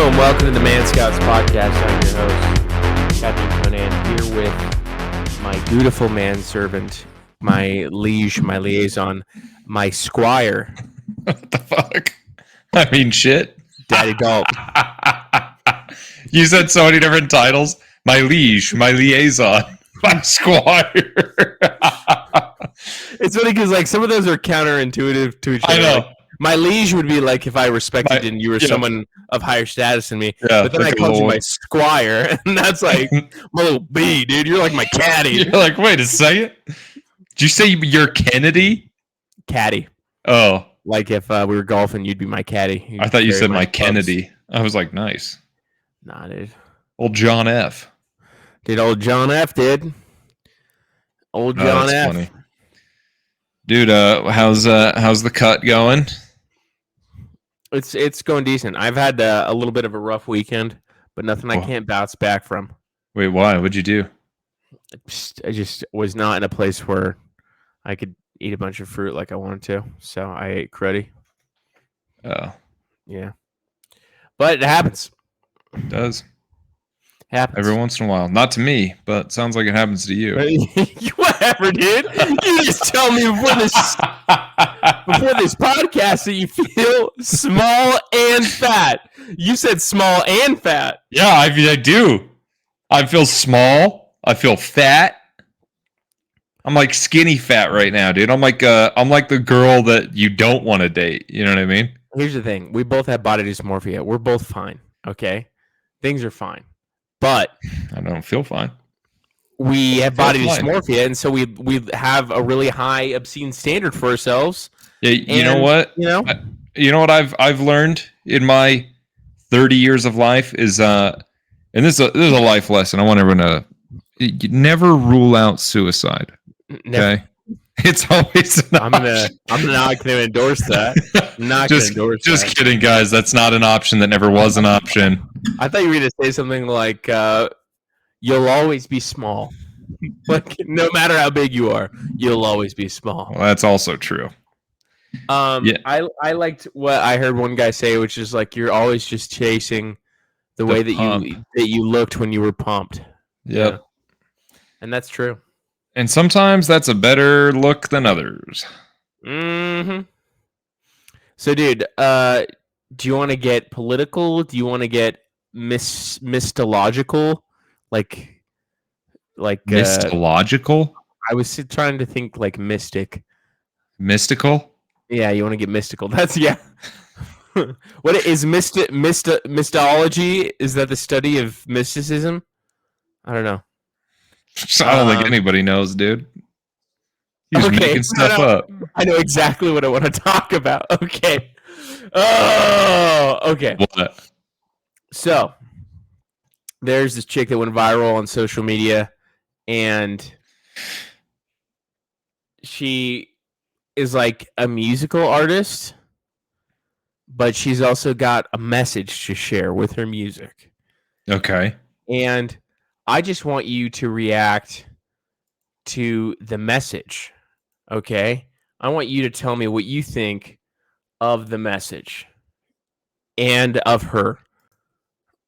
and welcome to the ManScouts podcast. I'm your host, Captain Conan, here with my dutiful manservant, my liege, my liaison, my squire. What the fuck? I mean, shit. Daddy Gulp. You said so many different titles. My liege, my liaison, my squire. It's funny because like some of those are counterintuitive to each other. I know. Like, my liege would be like if I respected and you were someone of higher status than me. Yeah, but then I called you my squire, and that's like my little B, dude. You're like my caddy. You're like, wait a second. Did you say you're Kennedy? Caddy. Oh. Like if we were golfing, you'd be my caddy. I thought you said my Kennedy. I was like, nice. Nah, dude. Old John F. Dude, old John F. did. Old John F. Funny. Dude, how's the cut going? It's going decent. I've had a little bit of a rough weekend, but nothing I can't bounce back from. Wait, why? What'd you do? I just was not in a place where I could eat a bunch of fruit like I wanted to, so I ate cruddy. Oh. Yeah. But it happens. It does. Happens. Every once in a while. Not to me, but sounds like it happens to you. Whatever, dude. You just tell me before this podcast that you feel small and fat. You said small and fat. Yeah, I do. I feel small. I feel fat. I'm like skinny fat right now, dude. I'm like the girl that you don't want to date. You know what I mean? Here's the thing. We both have body dysmorphia. We're both fine. Okay? Things are fine. But I don't feel fine. We have body dysmorphia, and so we have a really high obscene standard for ourselves. Yeah, you know what? You know what I've learned in my 30 years of life is and this is a life lesson. I want everyone to never rule out suicide. Okay? It's always an I'm not gonna endorse that. I'm not gonna endorse just that. kidding, guys. That's not an option. That never was an option. I thought you were gonna say something like you'll always be small. Like no matter how big you are, you'll always be small. Well, that's also true. Yeah. I liked what I heard one guy say, which is like you're always just chasing the way that you looked when you were pumped. Yep. Yeah. And that's true. And sometimes that's a better look than others. Mm-hmm. So, dude, do you want to get political? Do you want to get mythological? Like mythological? I was trying to think like mystic. Mystical? Yeah, you want to get mystical. That's yeah. What is mystology? Is that the study of mysticism? I don't know. I don't think anybody knows, dude. You're just making stuff up. I know exactly what I want to talk about. Okay. Oh, okay. What? So, there's this chick that went viral on social media, and she is like a musical artist, but she's also got a message to share with her music. Okay. And I just want you to react to the message, okay? I want you to tell me what you think of the message and of her.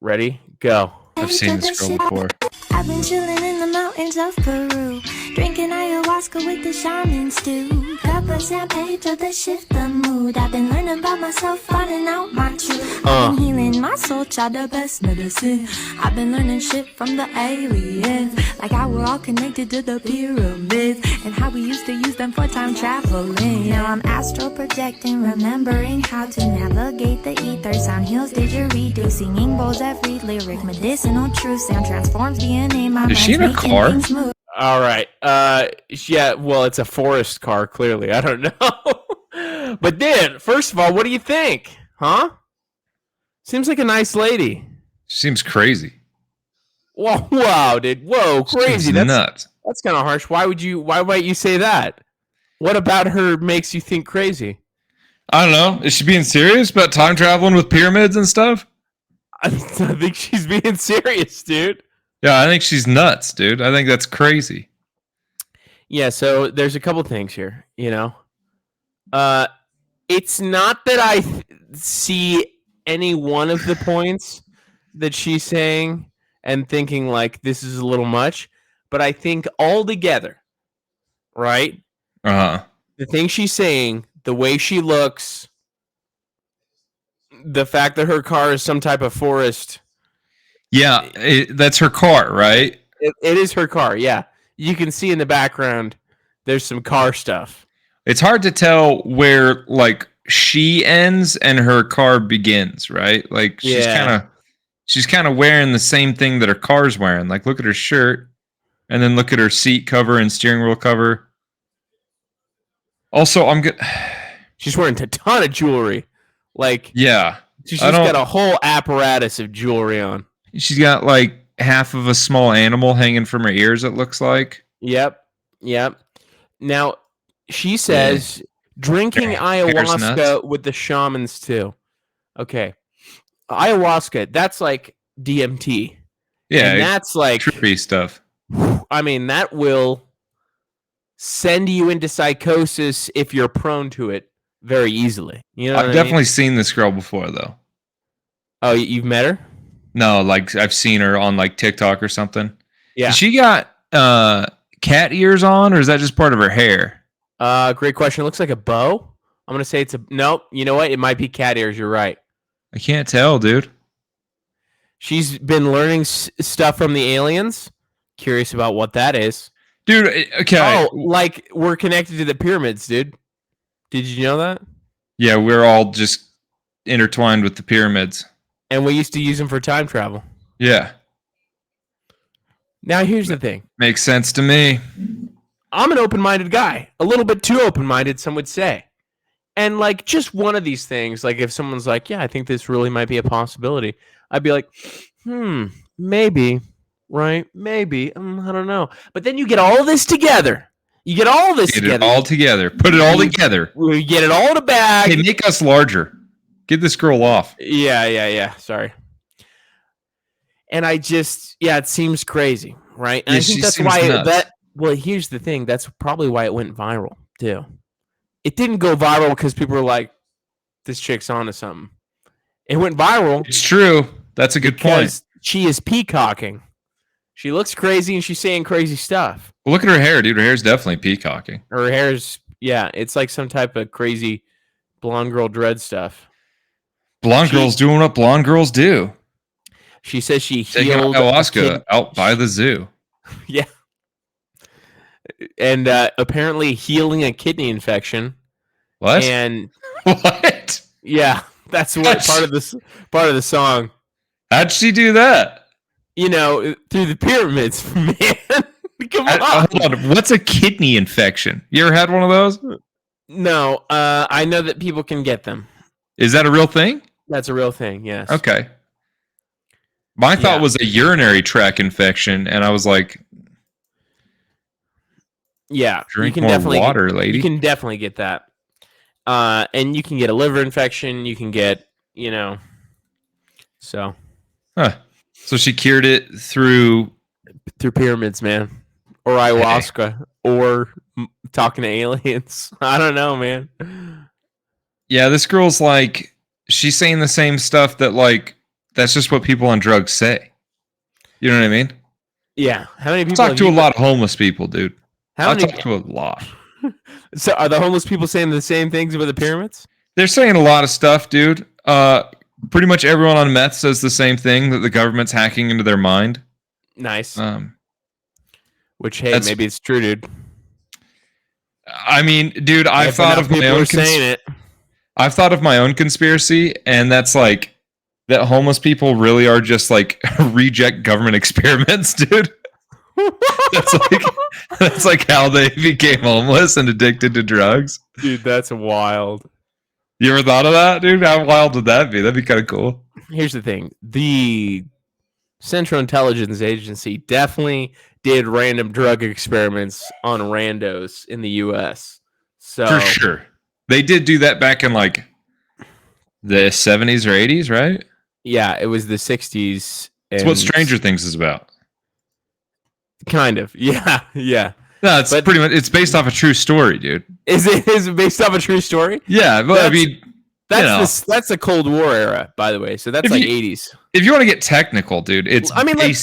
Ready? Go. I've seen this girl before. I've been chilling in the mountains of Peru, drinking ayahuasca with the shaman stew. Pepper San Pedro to shift the mood. I've been learning about myself, finding out my truth. I've been healing my soul, tried the best medicine. I've been learning shit from the aliens, like how we're all connected to the pyramids, and how we used to use them for time traveling. Now I'm astral projecting, remembering how to navigate the ether. Sound heals didgeridoo, singing bowls every lyric, medicinal truth. Sound transforms DNA. My Is she in a car? All right. Yeah, well, it's a forest car, clearly. I don't know. But then, first of all, what do you think? Huh? Seems like a nice lady. Seems crazy. Whoa, wow, dude. Whoa, crazy. That's nuts. That's kind of harsh. Why might you say that? What about her makes you think crazy? I don't know. Is she being serious about time traveling with pyramids and stuff? I think she's being serious, dude. Yeah, I think she's nuts, dude. I think that's crazy. Yeah, so there's a couple things here, you know. It's not that I see any one of the points that she's saying and thinking like this is a little much, but I think all together, right? Uh-huh. The thing she's saying, the way she looks, the fact that her car is some type of forest. Yeah, that's her car, right? It is her car, yeah. You can see in the background there's some car stuff. It's hard to tell where like she ends and her car begins, right? Like she's kind of wearing the same thing that her car's wearing. Like look at her shirt and then look at her seat cover and steering wheel cover. Also, I'm good. She's wearing a ton of jewelry. Like, yeah. She's just got a whole apparatus of jewelry on. She's got like half of a small animal hanging from her ears, it looks like. Yep. Now, she says drinking ayahuasca with the shamans too. Okay. Ayahuasca, that's like DMT. Yeah. And that's like trippy stuff. I mean, that will send you into psychosis if you're prone to it very easily. You know, I've definitely seen this girl before, though. Oh, you've met her? No, like I've seen her on like TikTok or something. Yeah. She got cat ears on, or is that just part of her hair? Great question. It looks like a bow. I'm gonna say it's a nope. You know what? It might be cat ears. You're right. I can't tell, dude. She's been learning stuff from the aliens. Curious about what that is. Dude, okay. Oh, like we're connected to the pyramids, dude. Did you know that? Yeah, we're all just intertwined with the pyramids. And we used to use them for time travel. Yeah. Now, here's the thing. Makes sense to me. I'm an open-minded guy. A little bit too open-minded, some would say. And, like, just one of these things, like if someone's like, yeah, I think this really might be a possibility, I'd be like, maybe. Right? Maybe. I don't know. But then you get all this together. You get all this together. Get it all together. Put it all together. We get it all in a bag. Hey, make us larger. Get this girl off. Yeah. Sorry. And I just, it seems crazy, right? And I think that's why well, here's the thing. That's probably why it went viral, too. It didn't go viral because people were like, this chick's onto something. It went viral. It's true. That's a good point. She is peacocking. She looks crazy and she's saying crazy stuff. Well, look at her hair, dude. Her hair's definitely peacocking. Her hair's, it's like some type of crazy blonde girl dread stuff. Blonde girls doing what blonde girls do. She says she taking healed ayahuasca out by the zoo. Yeah. And apparently healing a kidney infection. What? And what? Yeah, that's what part of the song. How'd she do that? You know, through the pyramids, man. Come on. Hold on. What's a kidney infection? You ever had one of those? No. I know that people can get them. Is that a real thing? That's a real thing, yes. Okay. My thought was a urinary tract infection, and I was like, yeah, drink more water, lady. You can definitely get that. And you can get a liver infection. You can get, so. Huh. So she cured it through pyramids, man. Or ayahuasca. Or talking to aliens. I don't know, man. Yeah, this girl's like, she's saying the same stuff that, like, that's just what people on drugs say. You know what I mean? Yeah. How many people? I talk to a lot of homeless people, dude. I talk to a lot. So are the homeless people saying the same things about the pyramids? They're saying a lot of stuff, dude. Pretty much everyone on meth says the same thing, that the government's hacking into their mind. Nice. Which, hey, maybe it's true, dude. I mean, dude, I've thought of my own I've thought of my own conspiracy, and that's like that homeless people really are just like reject government experiments, dude. That's like how they became homeless and addicted to drugs. Dude, that's wild. You ever thought of that, dude? How wild would that be? That'd be kind of cool. Here's the thing. The Central Intelligence Agency definitely did random drug experiments on randos in the U.S. So for sure. They did do that back in like the 70s or 80s, right? Yeah, it was the 60s. It's what Stranger Things is about. Kind of. Yeah. No, it's pretty much, it's based off a true story, dude. Is it based off a true story? Yeah, but I mean, That's the Cold War era, by the way. So that's like 80s. If you want to get technical, dude, let's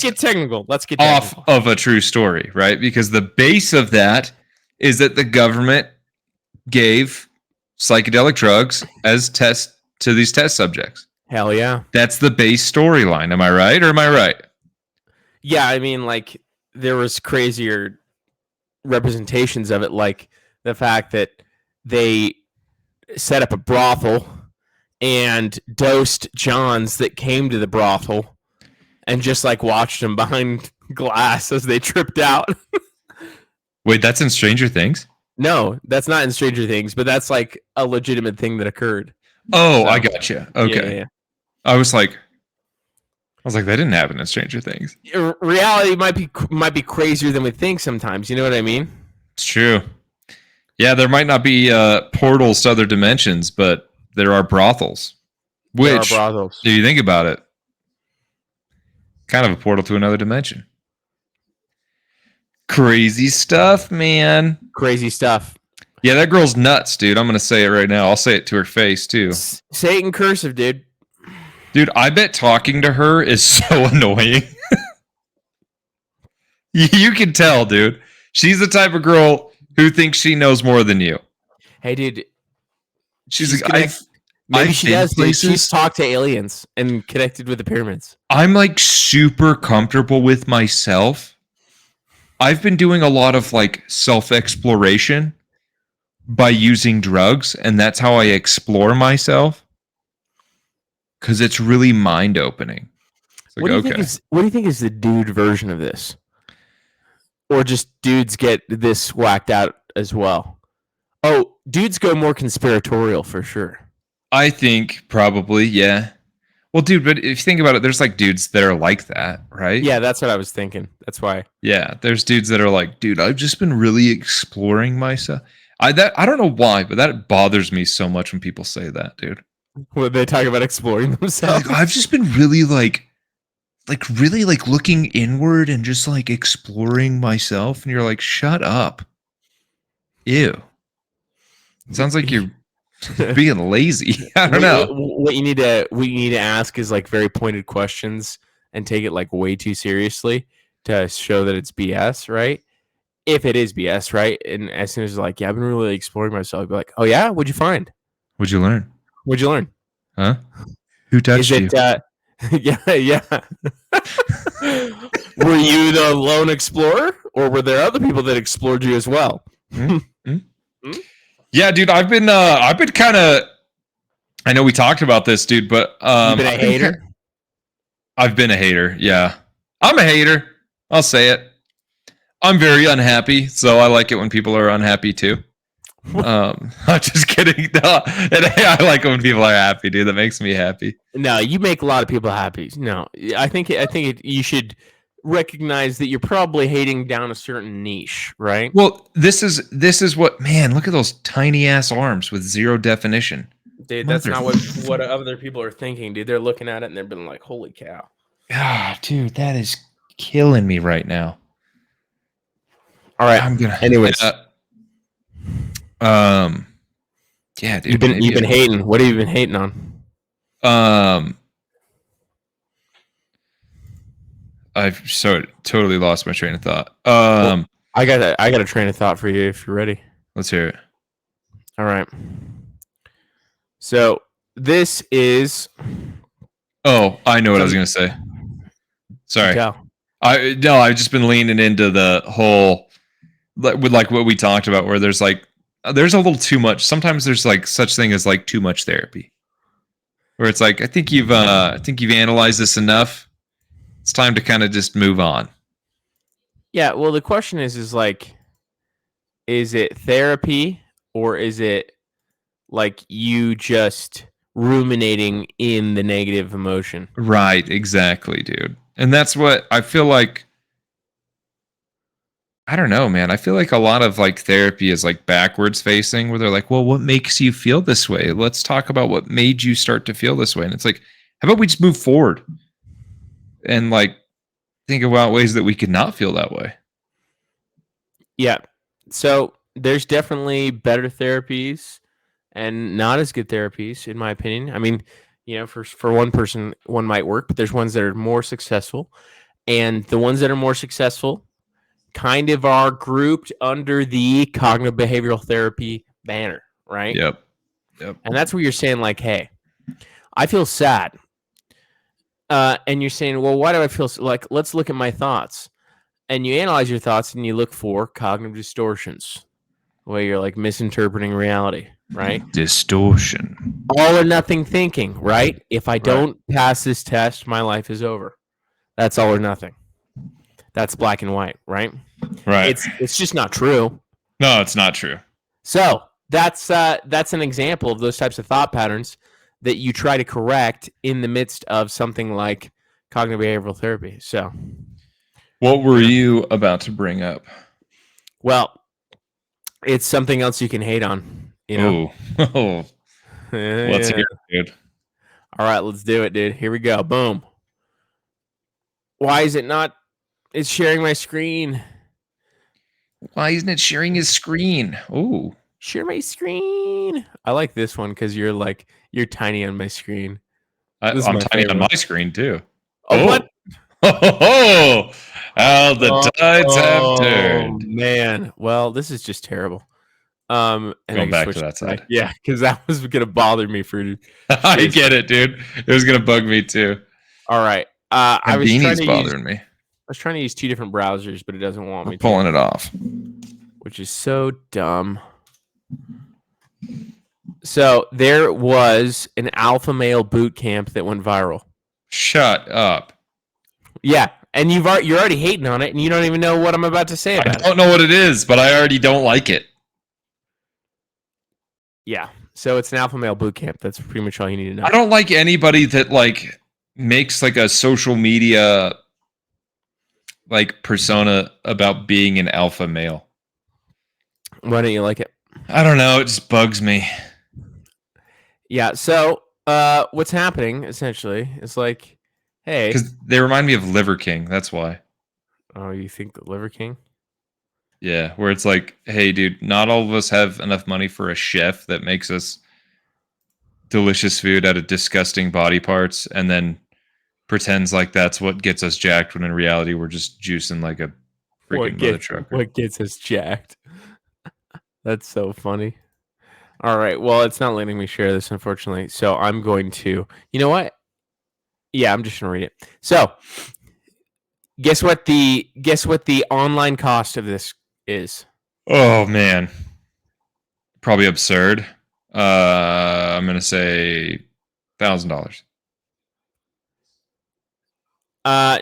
get technical. Off of a true story, right? Because the base of that is that the government gave psychedelic drugs as tests to these test subjects. Hell yeah. That's the base storyline. Am I right or am I right? Yeah, I mean, like, there was crazier representations of it, like the fact that they set up a brothel and dosed Johns that came to the brothel and just like watched them behind glass as they tripped out. Wait, that's in Stranger Things? No, that's not in Stranger Things, but that's like a legitimate thing that occurred. Oh, so, I gotcha. Okay. Yeah. I was like, that didn't happen in Stranger Things. Reality might be crazier than we think sometimes. You know what I mean? It's true. Yeah, there might not be portals to other dimensions, but there are brothels. Which, if you think about it, kind of a portal to another dimension. Crazy stuff, man. Crazy stuff. Yeah, that girl's nuts, dude. I'm going to say it right now. I'll say it to her face, too. Say it in cursive, dude. Dude, I bet talking to her is so annoying. You can tell, dude. She's the type of girl who thinks she knows more than you. Hey, dude. Maybe she does. Dude. She's talked to aliens and connected with the pyramids. I'm like super comfortable with myself. I've been doing a lot of like self-exploration by using drugs, and that's how I explore myself. Because it's really mind-opening. Like, what do you think is the dude version of this? Or just dudes get this whacked out as well? Oh, dudes go more conspiratorial for sure. I think probably, yeah. Well, dude, but if you think about it, there's like dudes that are like that, right? Yeah, that's what I was thinking. That's why. Yeah, there's dudes that are like, dude, I've just been really exploring myself. I don't know why, but that bothers me so much when people say that, dude. When they talk about exploring themselves. Like, I've just been really really looking inward and just like exploring myself, and you're like, shut up. Ew. It sounds like you're being lazy. I don't know. What you need to ask is like very pointed questions and take it like way too seriously to show that it's BS, right? If it is BS, right? And as soon as you're like, yeah, I've been really exploring myself, I'd be like, oh yeah, what'd you find? What'd you learn? What'd you learn? Huh? Who touched you? Yeah. Were you the lone explorer, or were there other people that explored you as well? Yeah, dude, I've been kind of. I know we talked about this, dude, but you've been a hater. I've been a hater. Yeah, I'm a hater. I'll say it. I'm very unhappy, so I like it when people are unhappy too. I'm just kidding. No, I like it when people are happy, dude. That makes me happy. No, you make a lot of people happy. No, I think you should recognize that you're probably hating down a certain niche, right? Well, this is what, man, look at those tiny ass arms with zero definition. Dude, that's not what other people are thinking, dude. They're looking at it and they're been like, holy cow. Ah, dude, that is killing me right now. All right. Anyways. Yeah, dude. You've been hating. What have you been hating on? I've totally lost my train of thought. Well, I got a train of thought for you if you're ready. Let's hear it. All right. So this is. Oh, I know what I was gonna say. Sorry. I've just been leaning into the whole with like what we talked about, where there's a little too much. Sometimes there's like such thing as like too much therapy, where it's like I think you've analyzed this enough. It's time to kind of just move on. Yeah. Well, the question is like, is it therapy or is it like you just ruminating in the negative emotion? Right. Exactly, dude. And that's what I feel like. I don't know, man. I feel like a lot of like therapy is like backwards facing, where they're like, well, what makes you feel this way? Let's talk about what made you start to feel this way. And it's like, how about we just move forward and like think about ways that we could not feel that way? Yeah. So there's definitely better therapies and not as good therapies, in my opinion. I mean, for one person, one might work, but there's ones that are more successful. And the ones that are more successful kind of are grouped under the cognitive behavioral therapy banner, right? Yep. And that's where you're saying, like, hey, I feel sad. And you're saying, well, why do I feel like, let's look at my thoughts. And you analyze your thoughts and you look for cognitive distortions, where you're like misinterpreting reality, right? Distortion. All or nothing thinking, right? If I don't pass this test, my life is over. That's all or nothing. That's black and white, right? Right. It's just not true. No, it's not true. So that's an example of those types of thought patterns that you try to correct in the midst of something like cognitive behavioral therapy. So, what were you about to bring up? Well, it's something else you can hate on. Oh, let's hear it, dude. All right, let's do it, dude. Here we go. Boom. Why is it not? It's sharing my screen. Why isn't it sharing his screen? Oh, share my screen. I like this one because you're tiny on my screen. I'm tiny on my screen too. Oh, what? Oh, how the tides have turned. Man, well, this is just terrible. And going back to that side. Yeah, because that was gonna bother me for. I get it, dude. It was gonna bug me too. All right. I was bothering me. I was trying to use 2 different browsers, but it doesn't want me to. Pulling it off, which is so dumb. So there was an alpha male boot camp that went viral. Shut up. Yeah, and you're already hating on it, and you don't even know what I'm about to say about it. I don't know what it is, but I already don't like it. Yeah, so it's an alpha male boot camp. That's pretty much all you need to know. I don't like anybody that like makes like a social media like persona about being an alpha male. Why don't you like it? I don't know. It just bugs me. Yeah. So what's happening essentially is like, hey, because they remind me of Liver King. That's why. Oh, you think the Liver King? Yeah, where it's like, hey, dude, not all of us have enough money for a chef that makes us delicious food out of disgusting body parts, and then pretends like that's what gets us jacked, when in reality we're just juicing like a freaking mother trucker. What gets us jacked? That's so funny. All right, well, it's not letting me share this, unfortunately, so I'm going to. You know what? Yeah, I'm just gonna read it. So, guess what the online cost of this is? Oh man, probably absurd. I'm gonna say $1,000.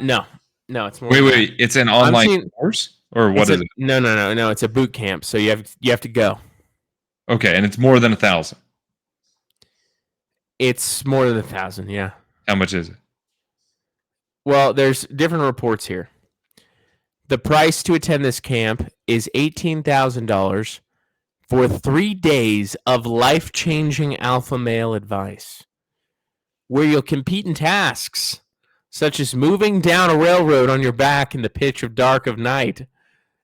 No, it's more. Wait, it's an online course, or what is it? No, it's a boot camp. So you have to go. Okay, and it's more than 1,000. It's more than 1,000. Yeah. How much is it? Well, there's different reports here. The price to attend this camp is $18,000 for 3 days of life-changing alpha male advice, where you'll compete in tasks such as moving down a railroad on your back in the pitch of dark of night.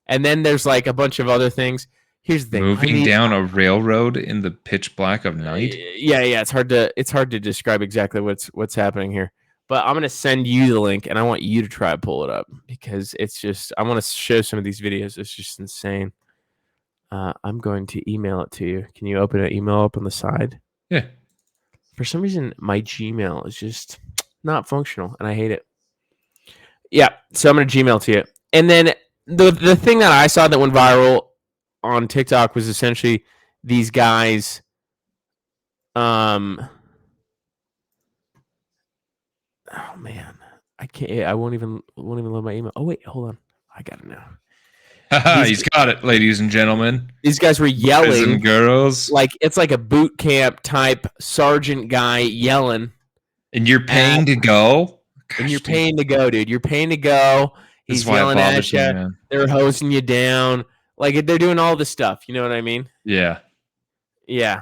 And then there's like a bunch of other things. Here's the thing. Moving down a railroad in the pitch black of night? Yeah, it's hard to describe exactly what's happening here. But I'm going to send you the link, and I want you to try to pull it up, because it's just, I want to show some of these videos. It's just insane. I'm going to email it to you. Can you open an email up on the side? Yeah. For some reason, my Gmail is just not functional, and I hate it. Yeah, so I'm going to Gmail to you. And then the thing that I saw that went viral on TikTok was essentially these guys oh man, I won't even load my email. Oh wait, hold on. I got it now. He's got it, ladies and gentlemen. These guys were yelling. Boys and girls. Like it's like a boot camp type sergeant guy yelling. And you're paying to go? Gosh, and you're paying to go, dude. You're paying to go. He's yelling at you. They're hosing you down. Like they're doing all this stuff. You know what I mean? Yeah. Yeah.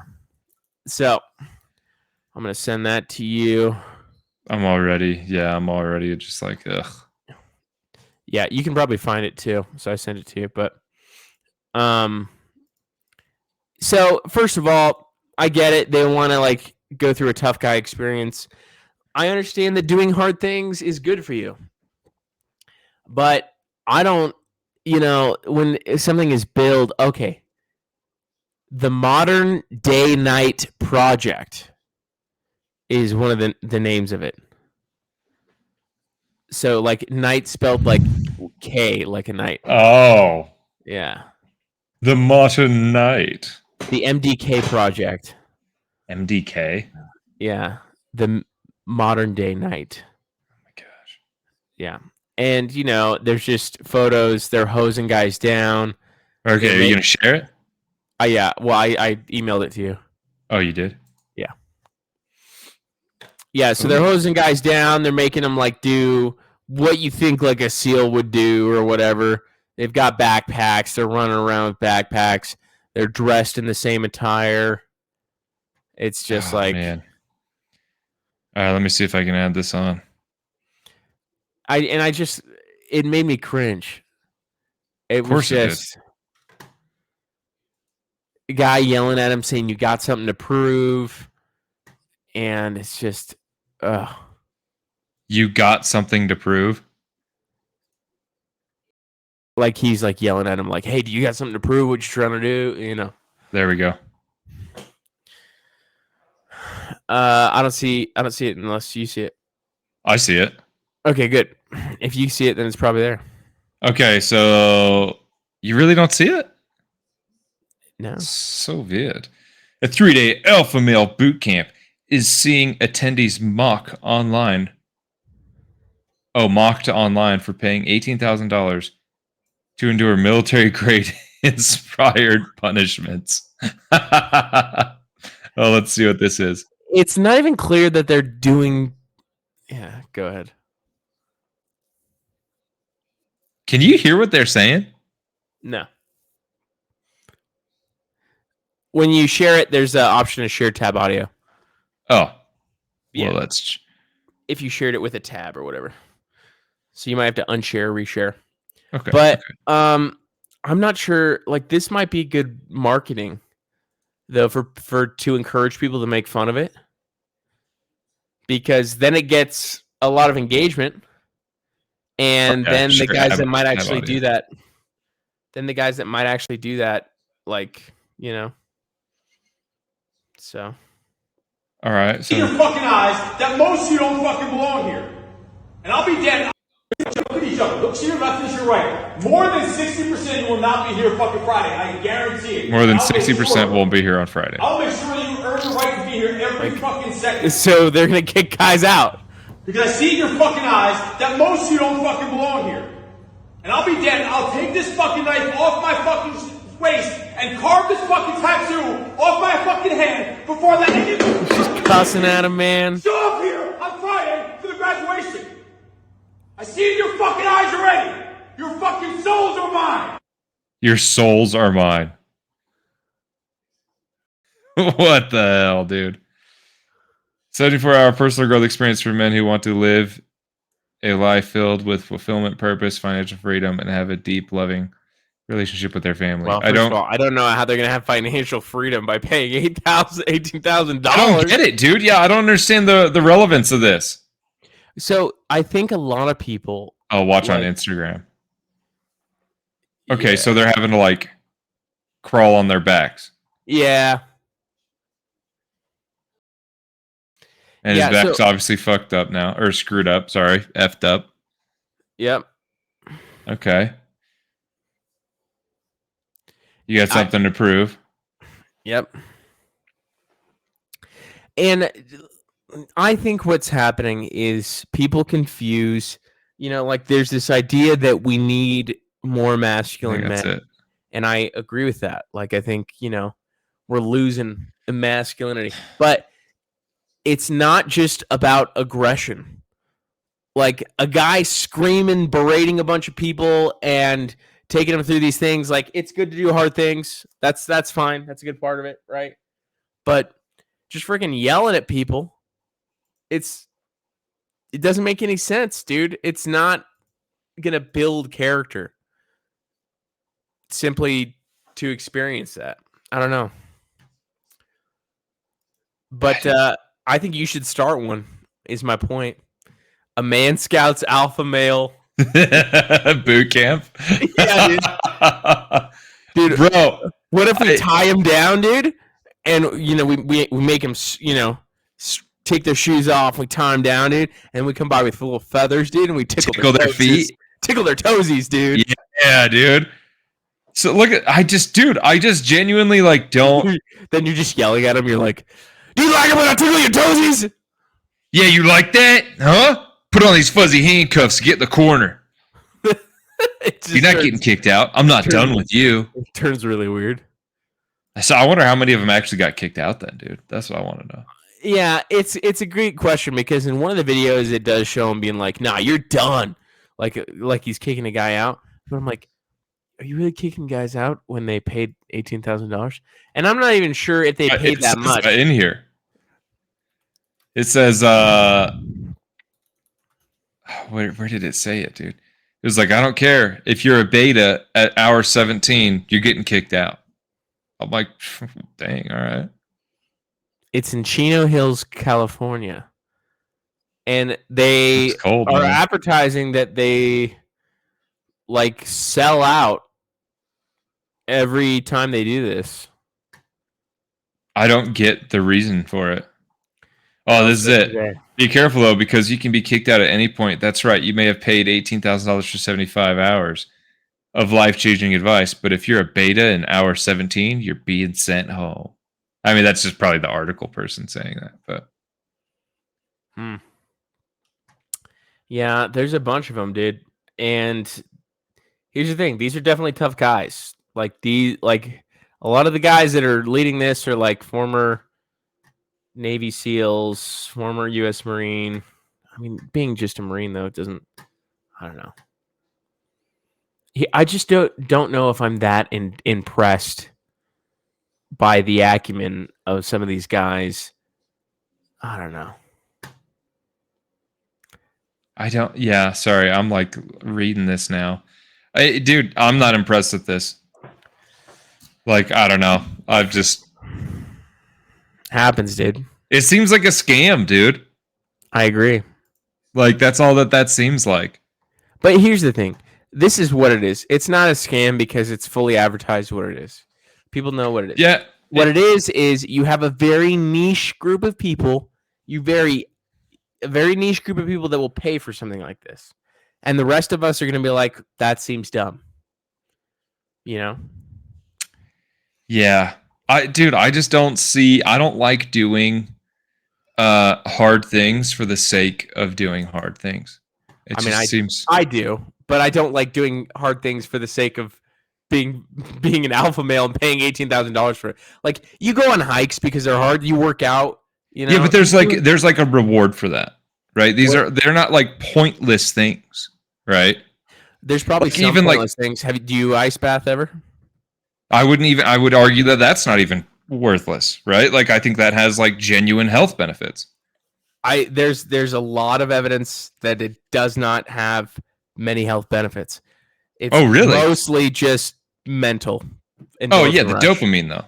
So I'm going to send that to you. I'm already just like, ugh. Yeah, you can probably find it too. So I sent it to you. But so first of all, I get it. They want to like go through a tough guy experience. I understand that doing hard things is good for you. But I don't, when something is billed, okay, the Modern Day Night Project is one of the names of it. So like night spelled like K, like a night. Oh. Yeah. The Modern Night. The MDK Project. MDK? Yeah. The Modern Day Night. Oh my gosh. Yeah. And, there's just photos. They're hosing guys down. Okay, are you going to share it? Yeah. Well, I emailed it to you. Oh, you did? Yeah. Yeah, so they're hosing guys down. They're making them, like, do what you think, like, a SEAL would do or whatever. They've got backpacks. They're running around with backpacks. They're dressed in the same attire. It's just like... man. All right, let me see if I can add this on. It made me cringe. It was just a guy yelling at him saying, you got something to prove. And it's just, You got something to prove? Like he's like yelling at him like, hey, do you got something to prove? What you trying to do? There we go. I don't see it unless you see it. I see it. Okay, good. If you see it, then it's probably there. Okay, so you really don't see it? No. So weird. A 3-day alpha male boot camp is seeing attendees mocked online for paying $18,000 to endure military-grade inspired punishments. Oh, let's see what this is. It's not even clear that they're doing... Yeah, go ahead. Can you hear what they're saying? No. When you share it, there's an option to share tab audio. Oh. Yeah. Well, that's... If you shared it with a tab or whatever. So you might have to unshare, reshare. Okay. But I'm not sure. Like, this might be good marketing, though, for to encourage people to make fun of it. Because then it gets a lot of engagement. And then the guys that might actually do that... Then the guys that might actually do that, like, So. All right. So in your fucking eyes that most of you don't fucking belong here. And I'll be dead. Look at each other. Look to your left and to your right. More than 60% of you will not be here fucking Friday. I guarantee it. More than 60% won't be here on Friday. I'll make sure that you earn the right to be here every fucking second. So they're going to kick guys out. Because I see in your fucking eyes that most of you don't fucking belong here. And I'll be dead. I'll take this fucking knife off my fucking waist and carve this fucking tattoo off my fucking hand before I let any of you... Just cussing at him, man. Show up here on Friday for the graduation. I see in your fucking eyes already. Your fucking souls are mine. Your souls are mine. What the hell, dude? 74-hour personal growth experience for men who want to live a life filled with fulfillment, purpose, financial freedom, and have a deep, loving relationship with their family. Well, I don't know how they're going to have financial freedom by paying $18,000. I don't get it, dude. Yeah, I don't understand the relevance of this. So I think a lot of people... I'll watch on Instagram. Okay, so they're having to, like, crawl on their backs. Yeah. And his back's obviously fucked up now. Or screwed up, sorry. Effed up. Yep. Okay. You got something to prove. Yep. And I think what's happening is people confuse, like there's this idea that we need more masculine men. That's it. And I agree with that. Like, I think, we're losing the masculinity. But it's not just about aggression. Like, a guy screaming, berating a bunch of people and taking them through these things, like, it's good to do hard things. That's fine. That's a good part of it, right? But just freaking yelling at people, it doesn't make any sense, dude. It's not going to build character simply to experience that. I don't know. But I think you should start one. Is my point. A ManScouts alpha male boot camp. Yeah, dude. Bro, what if we tie him down, dude? And we make him, take their shoes off. We tie them down, dude, and we come by with little feathers, dude, and we tickle their feet, tickle their toesies, dude. Yeah, dude. So look at I just genuinely like don't. Then you're just yelling at him. You're like, "Do you like it when I tickle your toesies?" Yeah, you like that, huh? Put on these fuzzy handcuffs. Get in the corner. You're not getting kicked out. I'm not done with you. It turns really weird. So I wonder how many of them actually got kicked out then, dude. That's what I want to know. Yeah, it's a great question because in one of the videos it does show him being like, "Nah, you're done," like he's kicking a guy out. But I'm like, are you really kicking guys out when they paid $18,000? And I'm not even sure if they paid that much. In here, it says, where did it say it, dude? It was like, I don't care if you're a beta at hour 17, you're getting kicked out. I'm like, dang, all right. It's in Chino Hills, California, and they are advertising that they like sell out every time they do this. I don't get the reason for it. Oh, this is it. Be careful though, because you can be kicked out at any point. That's right. You may have paid $18,000 for 75 hours of life-changing advice, but if you're a beta in hour 17, you're being sent home. I mean, that's just probably the article person saying that, but. Yeah, there's a bunch of them, dude. And here's the thing: these are definitely tough guys. Like a lot of the guys that are leading this are like former Navy SEALs, former U.S. Marine. I mean, being just a Marine though, it doesn't. I don't know. I just don't know if I'm that impressed by the acumen of some of these guys. I don't know. Yeah, sorry. I'm like reading this now. Dude, I'm not impressed with this. Like, I don't know. I've just. Happens, dude. It seems like a scam, dude. I agree. Like, that's all that seems like. But here's the thing. This is what it is. It's not a scam because it's fully advertised what it is. People know what it is. Yeah. What it is you have a very niche group of people. A very niche group of people that will pay for something like this. And the rest of us are going to be like, that seems dumb. You know? Yeah. I don't like doing hard things for the sake of doing hard things. I do, but I don't like doing hard things for the sake of being an alpha male and paying $18,000 for it. Like, you go on hikes because they're hard, you work out, you know. Yeah, but there's like a reward for that, right? They're not like pointless things, right? There's probably some pointless things. Do you ice bath ever? I would argue that that's not even worthless, right? Like, I think that has like genuine health benefits. There's a lot of evidence that it does not have many health benefits. It's mostly just mental. Oh yeah, the dopamine though.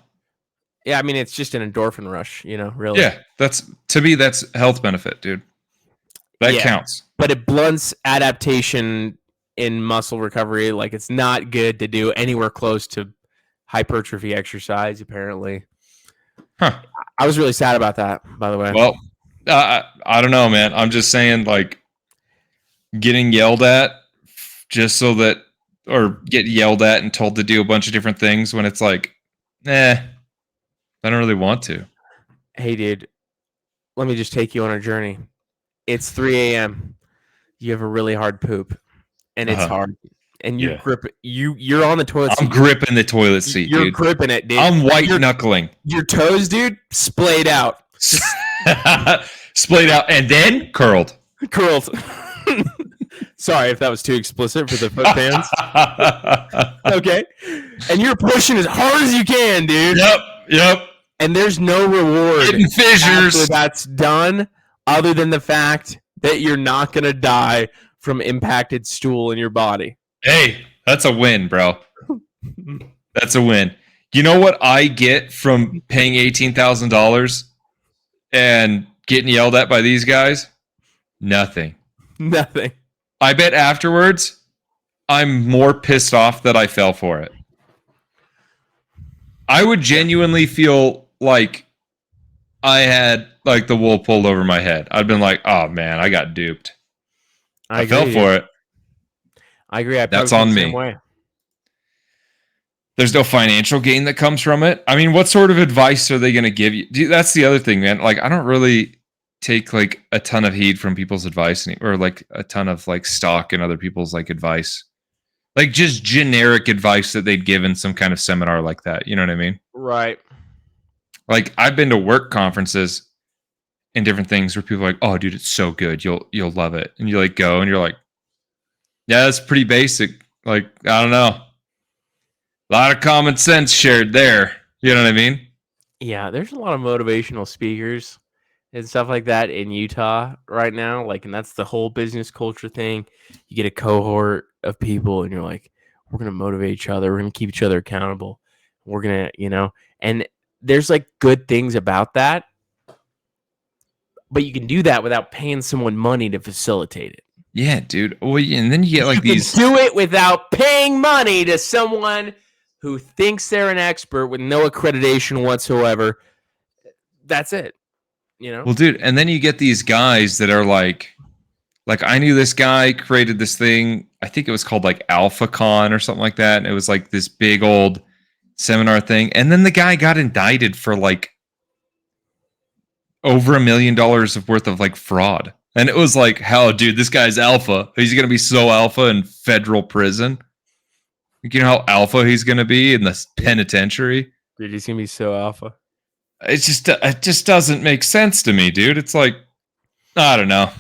Yeah, I mean, it's just an endorphin rush, you know, really. Yeah, that's health benefit, dude. That counts. But it blunts adaptation in muscle recovery. Like, it's not good to do anywhere close to hypertrophy exercise, apparently. Huh. I was really sad about that, by the way. Well, I don't know, man. I'm just saying, like, getting yelled at just so that, or get yelled at and told to do a bunch of different things when it's like, I don't really want to. Hey, dude, let me just take you on a journey. It's 3 a.m. You have a really hard poop, and it's hard. And you grip it. You're on the toilet seat. I'm gripping the toilet seat, You're dude. gripping it, dude. I'm white knuckling. Your toes, dude, splayed out. Splayed out and then curled. Curled. Sorry if that was too explicit for the foot fans. Okay. And you're pushing as hard as you can, dude. Yep. And there's no reward. Hidden fissures. After that's done, other than the fact that you're not going to die from impacted stool in your body. Hey, that's a win, bro. That's a win. You know what I get from paying $18,000 and getting yelled at by these guys, nothing. Nothing. I bet afterwards, I'm more pissed off that I fell for it. I would genuinely feel like I had like the wool pulled over my head. I'd been like, oh man, I got duped. I fell for it. I agree. That's on me. Way. There's no financial gain that comes from it. I mean, what sort of advice are they going to give you? That's the other thing, man. Like, I don't really take like a ton of heed from people's advice or like a ton of like stock in other people's like advice. Like just generic advice that they'd give in some kind of seminar like that. You know what I mean? Right. Like I've been to work conferences and different things where people are like, oh dude, it's so good. You'll love it. And you like go and you're like, yeah, that's pretty basic. Like, I don't know. A lot of common sense shared there. You know what I mean? Yeah, there's a lot of motivational speakers and stuff like that in Utah right now. Like, and that's the whole business culture thing. You get a cohort of people and you're like, we're going to motivate each other. We're going to keep each other accountable. We're going to, and there's like good things about that. But you can do that without paying someone money to facilitate it. Yeah, dude. Well, and then you get like these. You can do it without paying money to someone who thinks they're an expert with no accreditation whatsoever. That's it. Well, dude, and then you get these guys that are like I knew this guy created this thing. I think it was called like AlphaCon or something like that. And it was like this big old seminar thing. And then the guy got indicted for like over $1 million worth of like fraud. And it was like, hell, dude, this guy's alpha. He's going to be so alpha in federal prison. You know how alpha he's going to be in the penitentiary? Dude, he's going to be so alpha. It just doesn't make sense to me, dude. It's like, I don't know.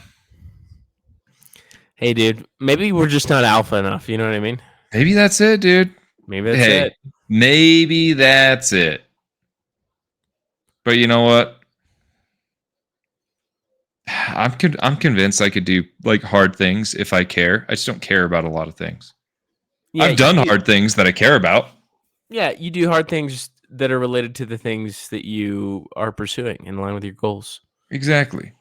Hey, dude, maybe we're just not alpha enough. You know what I mean? Maybe that's it, dude. Maybe that's it. Maybe that's it. But you know what? I'm convinced I could do like hard things if I care. I just don't care about a lot of things. Yeah, I've done hard things that I care about. Yeah, you do hard things that are related to the things that you are pursuing in line with your goals. Exactly.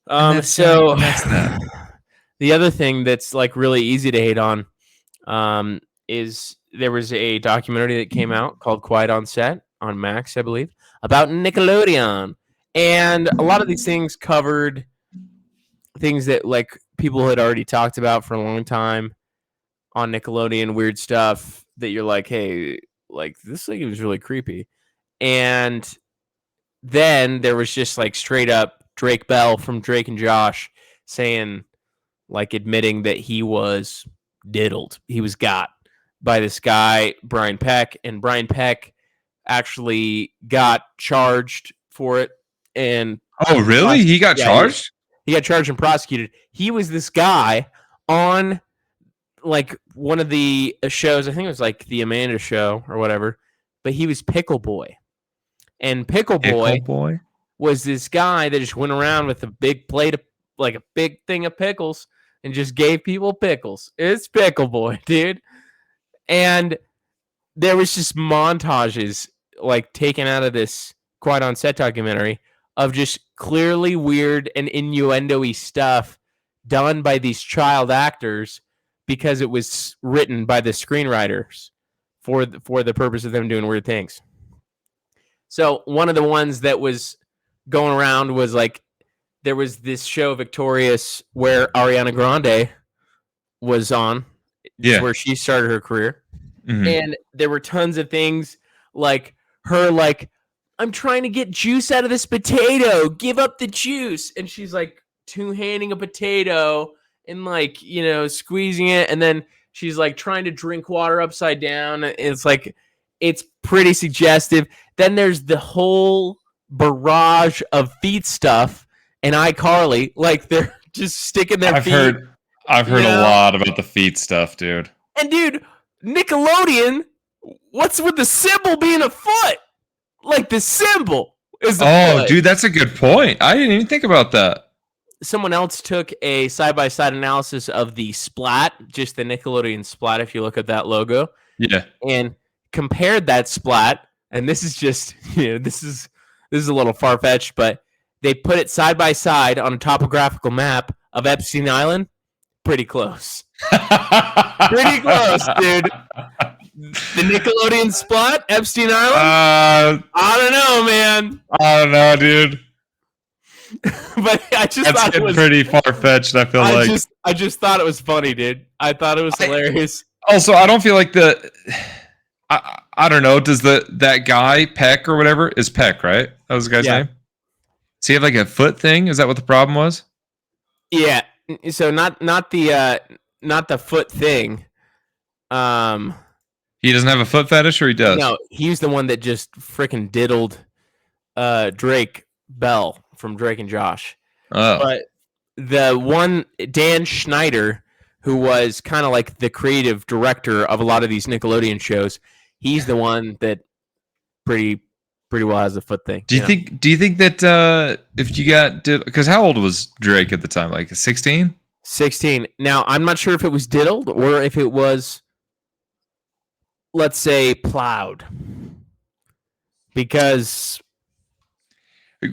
That's that. The other thing that's like really easy to hate on is there was a documentary that came out called Quiet on Set on Max, I believe, about Nickelodeon. And a lot of these things covered things that like people had already talked about for a long time on Nickelodeon, weird stuff that you're like, hey, like this thing was really creepy. And then there was just like straight up Drake Bell from Drake and Josh saying, like admitting that he was diddled. He was got by this guy, Brian Peck, and Brian Peck actually got charged for it. And oh, really? He got charged? He got charged and prosecuted. He was this guy on like one of the shows. I think it was like the Amanda Show or whatever. But he was Pickle Boy. And Pickle Boy was this guy that just went around with a big plate of like a big thing of pickles and just gave people pickles. It's Pickle Boy, dude. And there was just montages like taken out of this Quiet on Set documentary of just clearly weird and innuendo-y stuff done by these child actors because it was written by the screenwriters for the purpose of them doing weird things. So one of the ones that was going around was like there was this show Victorious where Ariana Grande was on, where she started her career. Mm-hmm. And there were tons of things like her like, I'm trying to get juice out of this potato. Give up the juice. And she's like two-handing a potato and like, you know, squeezing it. And then she's like trying to drink water upside down. It's like, it's pretty suggestive. Then there's the whole barrage of feet stuff and iCarly. Like they're just sticking their feet. I've heard a lot about the feet stuff, dude. And dude, Nickelodeon, what's with the symbol being a foot? Like the symbol is the foot. Dude, that's a good point. I didn't even think about that. Someone else took a side-by-side analysis of the splat, just the Nickelodeon splat, if you look at that logo. Yeah. And compared that splat, and this is just, you know, this is this is a little far fetched, but they put it side by side on a topographical map of Epstein Island. Pretty close. Pretty close, dude. The Nickelodeon spot, Epstein Island. I don't know, man. I don't know, dude. But I just That's thought it was pretty far fetched. I feel like I just thought it was funny, dude. I thought it was hilarious. Also, I don't feel like I don't know. Does that guy Peck or whatever is Peck, right? That was the guy's name. Does he have like a foot thing? Is that what the problem was? Yeah. So not the foot thing. He doesn't have a foot fetish, or he does? No, he's the one that just freaking diddled Drake Bell from Drake and Josh. Oh. But the one, Dan Schneider, who was kind of like the creative director of a lot of these Nickelodeon shows, he's the one that pretty well has a foot thing. Do you think that if you got, because how old was Drake at the time? Like 16? 16. Now, I'm not sure if it was diddled or if it was, let's say, plowed. Because...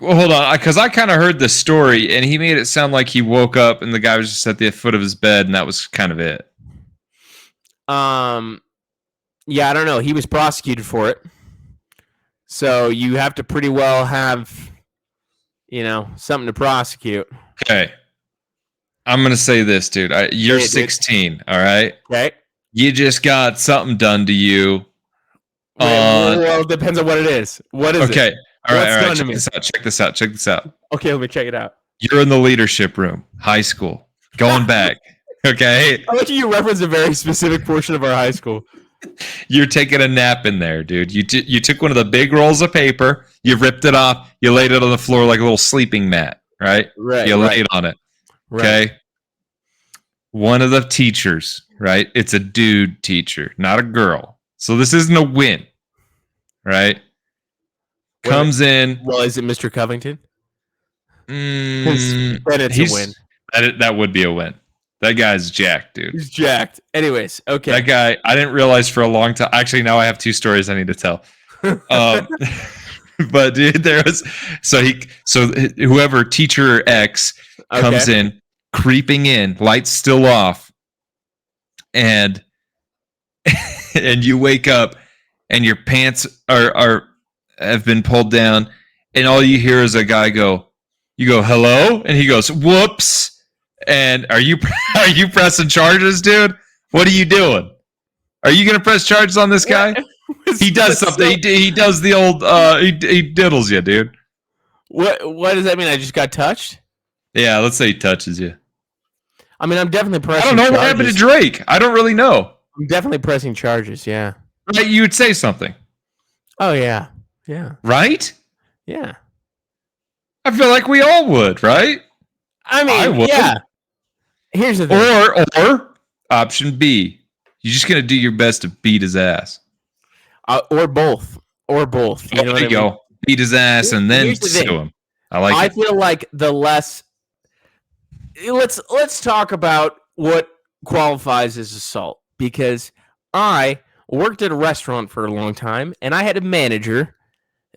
Well, hold on, because I kind of heard the story, and he made it sound like he woke up and the guy was just at the foot of his bed, and that was kind of it. Yeah, I don't know. He was prosecuted for it. So you have to pretty well have, something to prosecute. Okay. I'm going to say this, dude. You're 16, all right? Okay. You just got something done to you. Well, it depends on what it is. What is it? Okay. All right. Check this out. Okay, let me check it out. You're in the leadership room, high school, going back. Okay. I want you to reference a very specific portion of our high school. You're taking a nap in there, dude. You took one of the big rolls of paper, you ripped it off, you laid it on the floor like a little sleeping mat, right? Right. You laid on it. Right. Okay. One of the teachers, right? It's a dude teacher, not a girl. So this isn't a win, right? Comes in. Well, is it Mr. Covington? Then it's a win. That would be a win. That guy's jacked, dude. He's jacked. Anyways, okay. That guy, I didn't realize for a long time. Actually, now I have two stories I need to tell. But dude, so whoever teacher X comes in, creeping in, lights still off, and you wake up and your pants have been pulled down, and all you hear is a guy go, hello, and he goes, whoops. And are you pressing charges, dude? What are you doing? Are you gonna press charges on this guy? He does something. He does the old. He diddles you, dude. What does that mean? I just got touched? Yeah, let's say he touches you. I mean, I'm definitely pressing. I don't know what happened to Drake. I don't really know. I'm definitely pressing charges. Yeah. Right, you would say something. Oh yeah. Yeah. Right? Yeah. I feel like we all would, right? I mean, I would. Yeah. Here's the thing. Or option B, you're just gonna do your best to beat his ass. Or both. You know there you go. Beat his ass and then sue him. I feel like the less. Let's talk about what qualifies as assault, because I worked at a restaurant for a long time, and I had a manager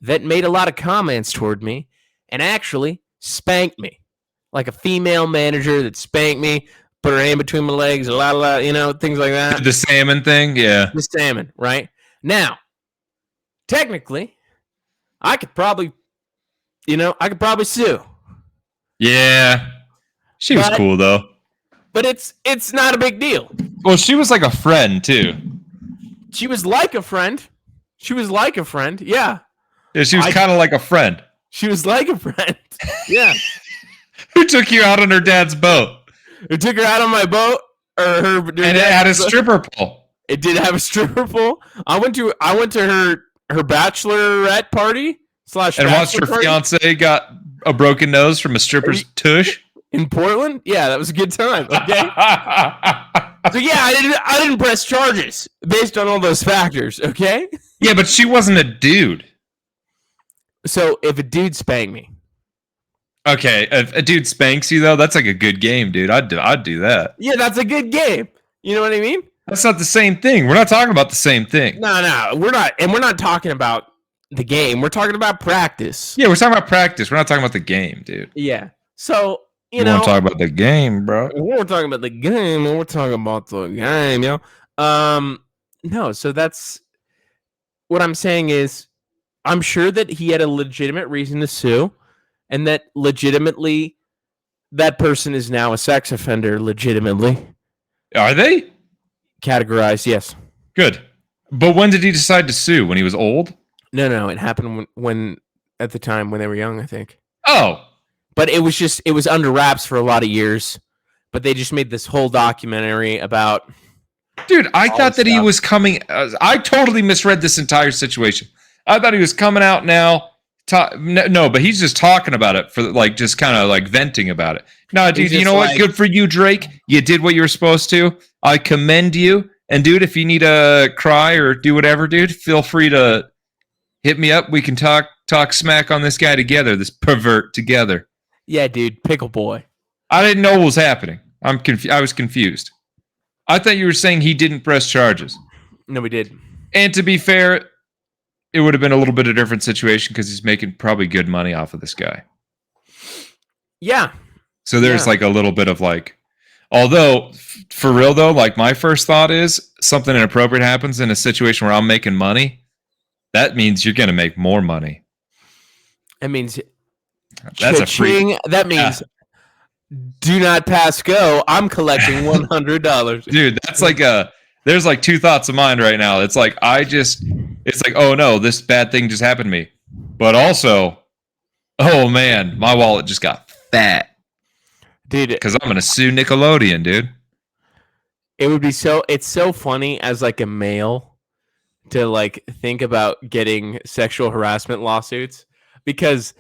that made a lot of comments toward me and actually spanked me. Like a female manager that spanked me, put her hand between my legs, things like that. The salmon thing, yeah. The salmon, right? Now, technically, I could probably sue. Yeah. She was cool, though. But it's not a big deal. Well, she was like a friend, too. She was like a friend. Yeah. Yeah, she was kind of like a friend. She was like a friend. Yeah. Who took you out on her dad's boat? Who took her out on my boat? And it had a stripper pole. It did have a stripper pole. I went to her bachelorette party / and watched her fiance got a broken nose from a stripper's tush in Portland. Yeah, that was a good time. Okay. So yeah, I didn't press charges based on all those factors. Okay. Yeah, but she wasn't a dude. So if a dude spanked me. Okay, if a dude spanks you though, that's like a good game, dude. I'd do that. Yeah, that's a good game. You know what I mean? That's not the same thing. We're not talking about the same thing. No, we're not, and we're not talking about the game. We're talking about practice. Yeah, we're talking about practice. We're not talking about the game, dude. Yeah. So, you want know, to talk about the game, bro? we're talking about the game, and we're talking about the game, yo. No, so that's what I'm saying is I'm sure that he had a legitimate reason to sue, and that legitimately that person is now a sex offender, legitimately Are they? categorized, yes. Good. But when did he decide to sue? When he was old? No, it happened when at the time when they were young, I think. Oh. But it was under wraps for a lot of years. But they just made this whole documentary about. Dude, I thought that he was coming. I totally misread this entire situation. I thought he was coming out now. No, but he's just talking about it for like just kind of like venting about it. No, dude, you know what? Good for you, Drake. You did what you were supposed to. I commend you. And dude, if you need to cry or do whatever, dude, feel free to hit me up. We can talk smack on this guy together, this pervert together. Yeah, dude, pickle boy. I didn't know what was happening. I was confused. I thought you were saying he didn't press charges. No, we did. And to be fair, it would have been a little bit of a different situation because he's making probably good money off of this guy. Yeah. So there's like a little bit of like, although for real though, like my first thought is something inappropriate happens in a situation where I'm making money. That means you're going to make more money. That means that's a free. That means do not pass go. I'm collecting $100. Dude, that's like there's like two thoughts of mine right now. It's like it's like, oh no, this bad thing just happened to me. But also, oh man, my wallet just got fat. Dude, because I'm gonna sue Nickelodeon, dude. It's so funny as like a male to like think about getting sexual harassment lawsuits because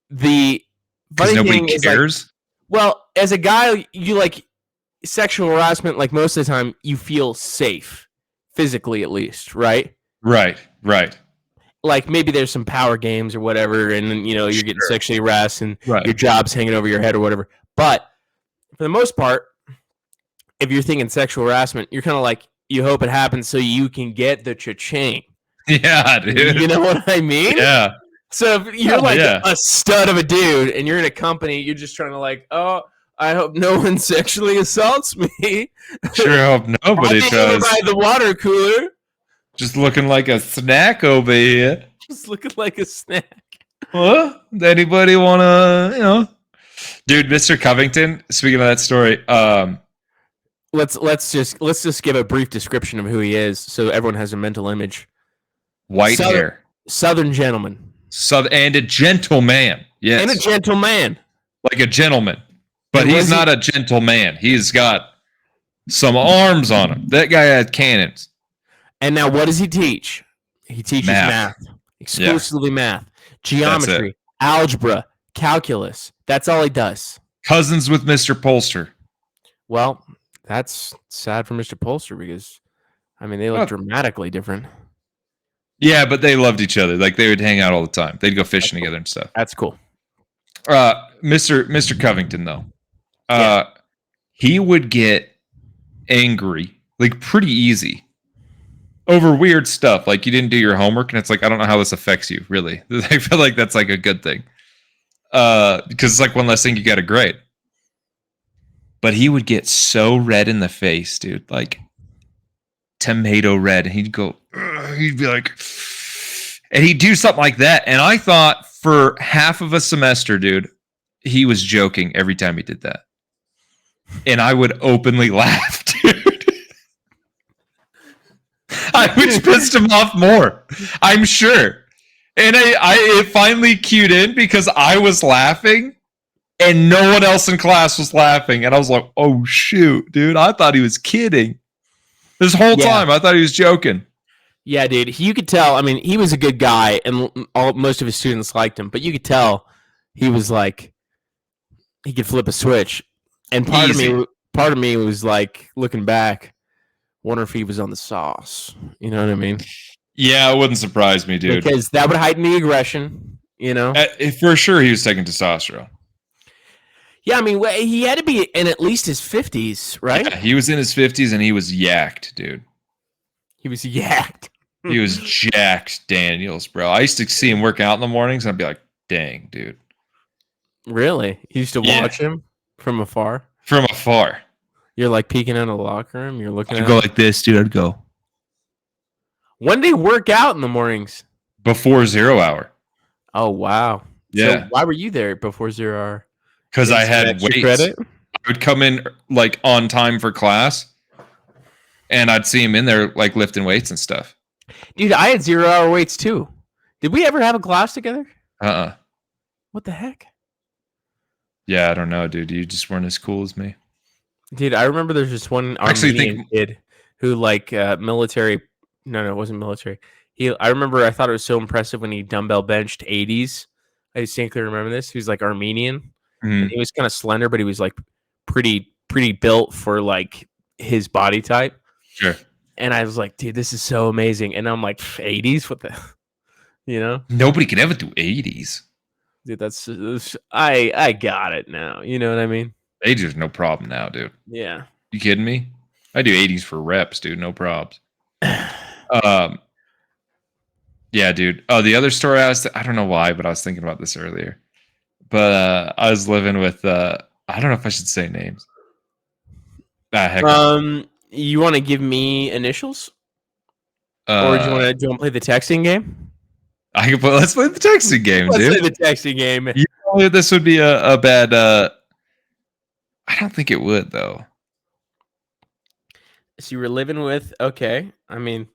nobody cares. Like, well, as a guy, you like sexual harassment. Like most of the time, you feel safe, physically at least, right? Right. Like maybe there's some power games or whatever, and you're getting sexually harassed, and your job's hanging over your head or whatever. But for the most part, if you're thinking sexual harassment, you're kind of like you hope it happens so you can get the cha-ching. Yeah, dude. You know what I mean? Yeah. So if you're a stud of a dude and you're in a company, you're just trying to like, oh, I hope no one sexually assaults me. Sure hope nobody does. By the water cooler. Just looking like a snack over here. Just looking like a snack. Huh? Anybody want to, Dude, Mr. Covington, speaking of that story, let's just give a brief description of who he is so everyone has a mental image. White hair. Southern gentleman. And a gentleman. Yes. And a gentleman. Like a gentleman. But he's not a gentleman. He's got some arms on him. That guy had cannons. And now what does he teach? He teaches math. Exclusively math. Geometry. Algebra. Calculus. That's all he does. Cousins with Mr. Polster. Well, that's sad for Mr. Polster because, they look dramatically different. Yeah, but they loved each other. Like, they would hang out all the time. They'd go fishing together and stuff. That's cool. Mr. Covington, though. He would get angry, like, pretty easy over weird stuff. Like, you didn't do your homework, and it's like, I don't know how this affects you, really. I feel like that's, like, a good thing. Because it's, like, one less thing you got to grade. But he would get so red in the face, dude. Like, tomato red. And he'd be like, and he'd do something like that. And I thought for half of a semester, dude, he was joking every time he did that. And I would openly laugh, dude. Which pissed him off more, I'm sure. And it finally cued in because I was laughing and no one else in class was laughing. And I was like, oh, shoot, dude. I thought he was kidding. This whole time, I thought he was joking. Yeah, dude. You could tell. He was a good guy, and most of his students liked him. But you could tell he was like, he could flip a switch. And part of me was like, looking back, wonder if he was on the sauce. You know what I mean? Yeah, it wouldn't surprise me, dude. Because that would heighten the aggression. For sure, he was taking testosterone. Yeah, he had to be in at least his 50s, right? Yeah, he was in his 50s and he was yacked, dude. He was yacked. He was Jack Daniels, bro. I used to see him work out in the mornings, and I'd be like, "Dang, dude." Really? You used to watch him from afar? From afar. You're like peeking in the locker room. You're looking. I'd go like this, dude. I'd go. When did he work out in the mornings? Before 0 hour. Oh wow. Yeah. So why were you there before 0 hour? Because I had weights. Credit? I would come in like on time for class, and I'd see him in there like lifting weights and stuff. Dude, I had 0 hour weights too. Did we ever have a class together? What the heck? Yeah, I don't know, dude. You just weren't as cool as me. Dude, I remember there's just one Armenian kid who like military. No, it wasn't military. I remember I thought it was so impressive when he dumbbell benched 80s. I distinctly remember this. He was like Armenian. And he was kind of slender, but he was like pretty built for like his body type. Sure. And I was like, dude, this is so amazing. And I'm like, 80s? What the, you know? Nobody can ever do 80s. Dude, that's I got it now. You know what I mean? 80s is no problem now, dude. Yeah. You kidding me? I do 80s for reps, dude. No probs. Yeah, dude. Oh, the other story I don't know why, but I was thinking about this earlier. But I was living with I don't know if I should say names. Heck. You want to give me initials? Or do you want to play the texting game? Let's play the texting game, dude. Let's play the texting game. You know this would be a bad I don't think it would though. So you were living with okay. I mean,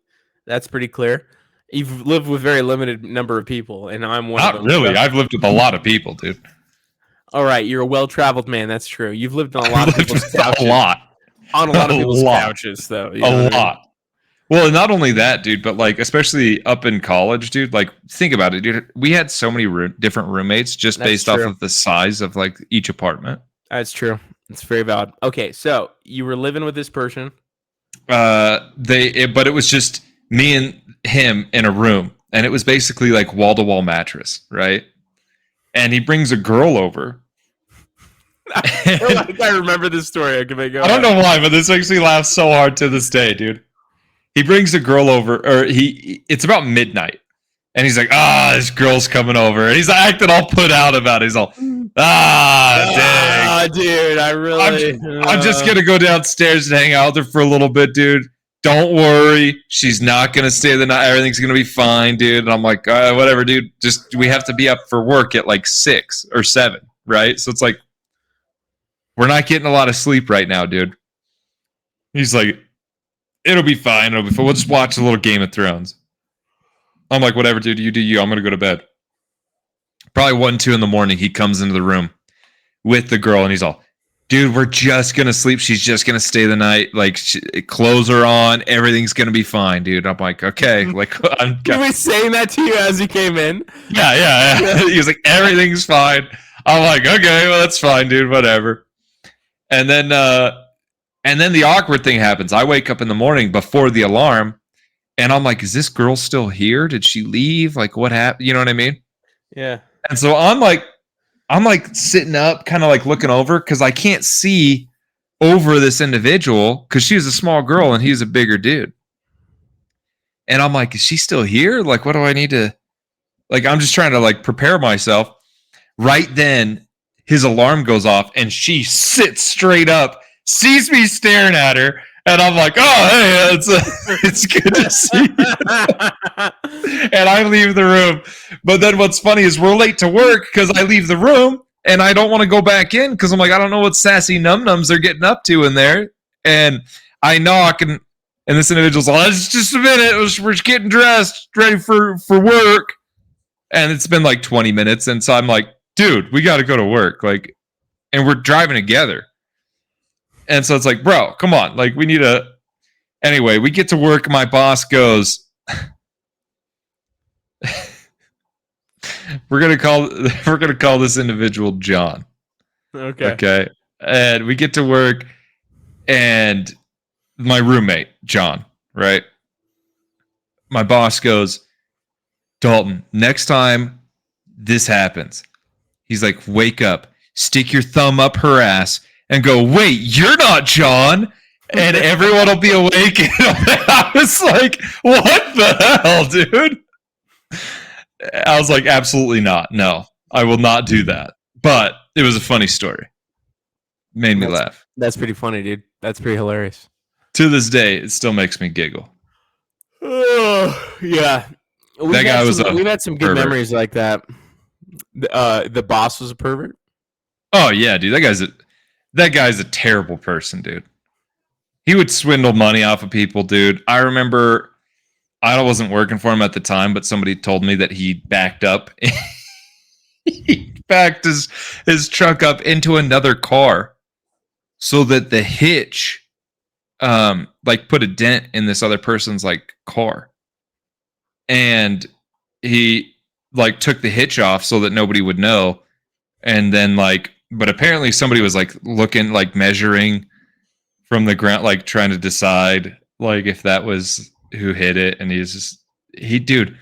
that's pretty clear. You've lived with very limited number of people, and I'm one of them. Not really. I've lived with a lot of people, dude. All right, you're a well-traveled man. That's true. You've lived on a lot of people's couches. A lot. On a lot of people's couches, though. A lot. Well, not only that, dude, but like, especially up in college, dude, like, think about it, dude. We had so many different roommates just based off of the size of like each apartment. That's true. It's very valid. Okay, so you were living with this person. But it was just me and him in a room, and it was basically like wall-to-wall mattress, right? And he brings a girl over. I remember this story. I don't know why, but this makes me laugh so hard to this day, dude. He brings a girl over, or it's about midnight, and he's like, this girl's coming over. And he's acting all put out about it. He's all, dang. Dude, I'm just going to go downstairs and hang out with her for a little bit, dude. Don't worry. She's not going to stay the night. Everything's going to be fine, dude. And I'm like, whatever, dude. Just, we have to be up for work at like 6 or 7, right? So it's like, we're not getting a lot of sleep right now, dude. He's like, it'll be fine. We'll just watch a little Game of Thrones. I'm like, whatever, dude. You do you. I'm going to go to bed. Probably 1, 2 in the morning, he comes into the room with the girl, and he's all, dude, we're just going to sleep. She's just going to stay the night. Like, clothes are on. Everything's going to be fine, dude. I'm like, okay. Like, he was saying that to you as he came in? Yeah. He was like, everything's fine. I'm like, okay, well, that's fine, dude. Whatever. And then the awkward thing happens. I wake up in the morning before the alarm, and I'm like, is this girl still here? Did she leave? Like, what happened? You know what I mean? Yeah. And so I'm like sitting up, kind of like looking over, because I can't see over this individual because she was a small girl and he's a bigger dude. And I'm like, is she still here? Like, what do I need to, like, I'm just trying to like prepare myself. Right then, his alarm goes off and she sits straight up, sees me staring at her. And I'm like, oh, hey, it's good to see you. And I leave the room. But then what's funny is we're late to work because I leave the room and I don't want to go back in because I'm like, I don't know what sassy num-nums they're getting up to in there. And I knock and this individual's like, it's just a minute. We're just getting dressed, ready for work. And it's been like 20 minutes. And so I'm like, dude, we got to go to work. Like, and we're driving together. And so it's like, bro, come on. Like, we need to. Anyway, we get to work. My boss goes, we're gonna call this individual John. Okay. And we get to work, and my roommate, John, right? My boss goes, Dalton, next time this happens, he's like, wake up, stick your thumb up her ass, and go, wait, you're not John. and everyone will be awake. And I was like, what the hell, dude? I was like, absolutely not. No, I will not do that. But it was a funny story. Made me laugh. That's pretty funny, dude. That's pretty hilarious. To this day, it still makes me giggle. Yeah. We've had some good pervert. memories like that. The boss was a pervert. Oh yeah, dude. That guy's a terrible person, dude. He would swindle money off of people, dude. I remember I wasn't working for him at the time, but somebody told me that he backed up. He backed his truck up into another car so that the hitch like put a dent in this other person's like car. And he like took the hitch off so that nobody would know. And then like, but apparently somebody was like looking, like measuring from the ground, like trying to decide like if that was who hit it. And dude,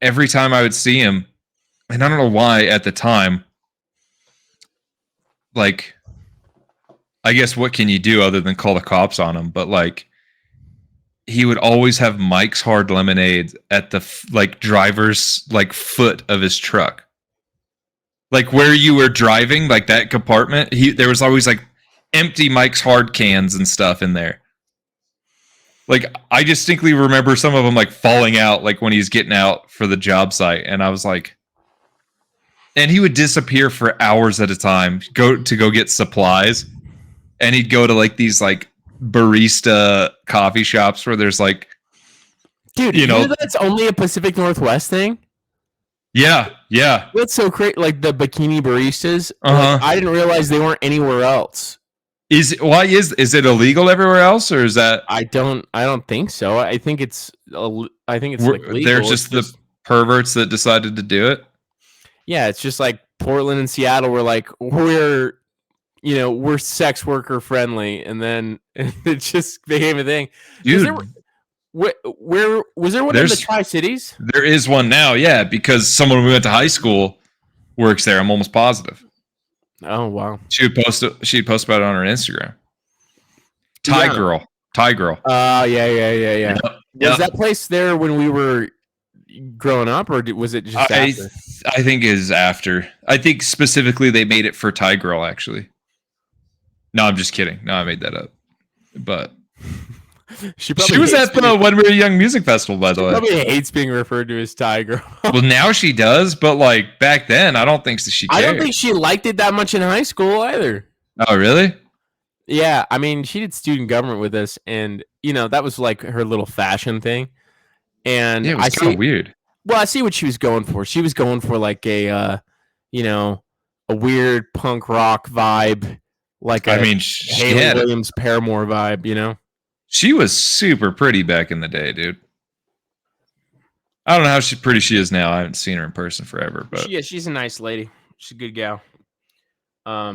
every time I would see him, and I don't know why at the time, like, I guess what can you do other than call the cops on him? But like, he would always have Mike's Hard Lemonade at the like driver's like foot of his truck, like where you were driving, like that compartment. There was always like empty Mike's Hard cans and stuff in there. Like I distinctly remember some of them like falling out, like when he's getting out for the job site, and I was like, and he would disappear for hours at a time, go get supplies, and he'd go to like these like barista coffee shops where there's like, dude, you know that's only a Pacific Northwest thing. Yeah That's so crazy. Like the bikini baristas, like, I didn't realize they weren't anywhere else. Is it illegal everywhere else, or is that I don't think so. I think it's like legal. They're just the perverts that decided to do it. Yeah, it's just like Portland and Seattle were like, we're sex worker friendly, and then it just became a thing. Dude, where was there one in the Tri-Cities? There is one now, yeah, because someone we went to high school works there. I'm almost positive. Oh wow! She'd post about it on her Instagram. Thai girl. Oh yeah. Yep. Was that place there when we were growing up, or was it just after? I think it is after. I think specifically they made it for Thai girl, actually. No, I'm just kidding. No, I made that up. But she was at the When We Were Young music festival, by the way. She probably hates being referred to as Thai girl. Well, now she does, but like back then, I don't think she cared. I don't think she liked it that much in high school either. Oh, really? Yeah, I mean, she did student government with us, and that was like her little fashion thing. And yeah, it was kind of weird. Well, I see what she was going for. She was going for like a weird punk rock vibe, like Haley Williams Paramore vibe. She was super pretty back in the day, dude. I don't know how pretty she is now. I haven't seen her in person forever, but she's a nice lady. She's a good gal. I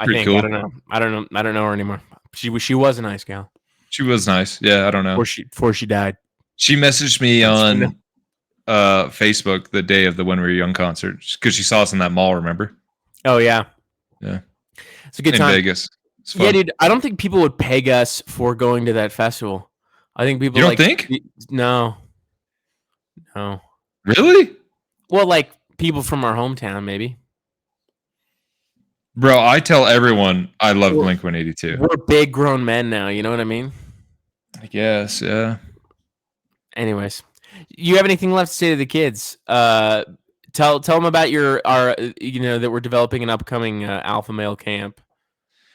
think cool. I don't know her anymore. She was a nice gal. She was nice. Yeah, I don't know. Before she died. She messaged me on Facebook the day of the When We Were Young concert because she saw us in that mall. Remember? Oh yeah. It's a good time in Vegas. Yeah, dude. I don't think people would peg us for going to that festival. I think people. You don't think? No. Really? Well, like people from our hometown, maybe. Bro, I tell everyone I love Blink-182. We're big grown men now. You know what I mean? I guess, yeah. Anyways, you have anything left to say to the kids? Tell them about that we're developing an upcoming alpha male camp.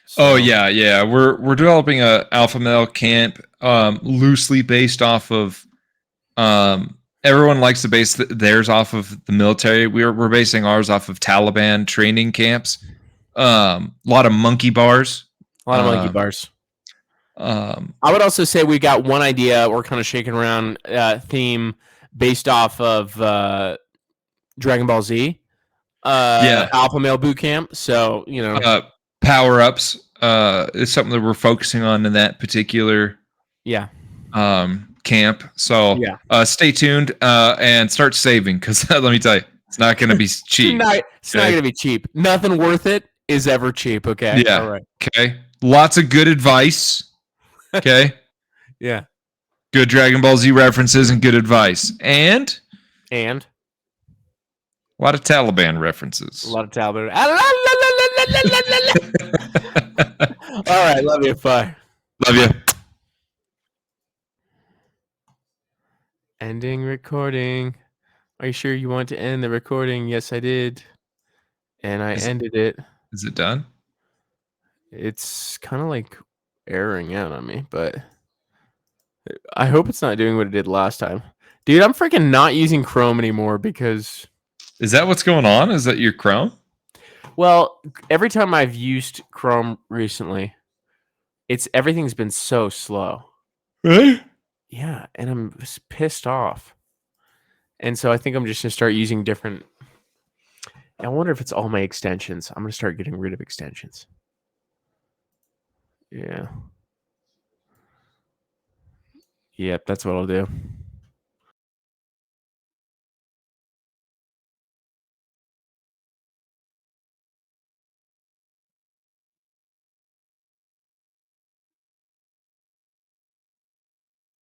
So. Oh yeah. We're developing a alpha male camp, loosely based off of. Everyone likes to base theirs off of the military. We're basing ours off of Taliban training camps. A lot of monkey bars. I would also say we got one idea we're kind of shaking around theme based off of Dragon Ball Z. Alpha male boot camp. So power ups is something that we're focusing on in that particular camp. So stay tuned and start saving because let me tell you, it's not going to be cheap. It's not going to be cheap. Nothing worth it is ever cheap. Okay. Yeah. All right. Okay. Lots of good advice. Okay. Yeah. Good Dragon Ball Z references and good advice. And And a lot of Taliban references. a lot of Talbot. All right. Love you. Bye. Love you. Ending recording. Are you sure you want to end the recording? Yes, I did. And I ended it. Is it done? It's kind of like erroring out on me, but I hope it's not doing what it did last time. Dude, I'm freaking not using Chrome anymore because... Is that what's going on? Is that your Chrome? Well, every time I've used Chrome recently, everything's been so slow. Really? Yeah, and I'm pissed off. And so I think I'm just going to start using different... I wonder if it's all my extensions. I'm going to start getting rid of extensions. Yeah. Yep, that's what I'll do.